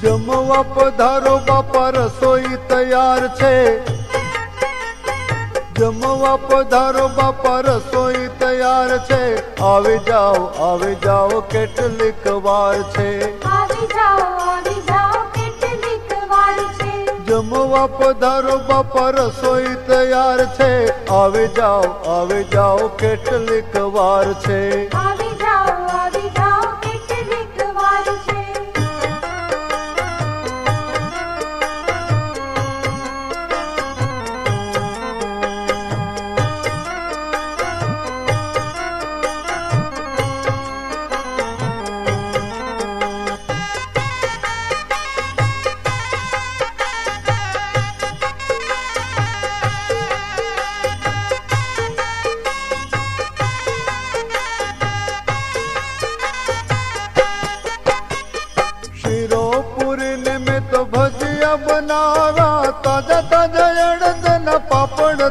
જમવા પધારો બાપા રસોઈ તૈયાર છે, જમવા પધારો બાપા રસોઈ તૈયાર છે, આવી જાઓ કેટલીક વાર છે, આવી જાઓ કેટલીક વાર છે, જમવા પધારો બાપા રસોઈ તૈયાર છે, આવી જાઓ કેટલીક વાર છે, આવી જાઓ કેટલીક વાર છે. ભજીયા બનાવ્યા તાજા તાજા અડદના પાપડ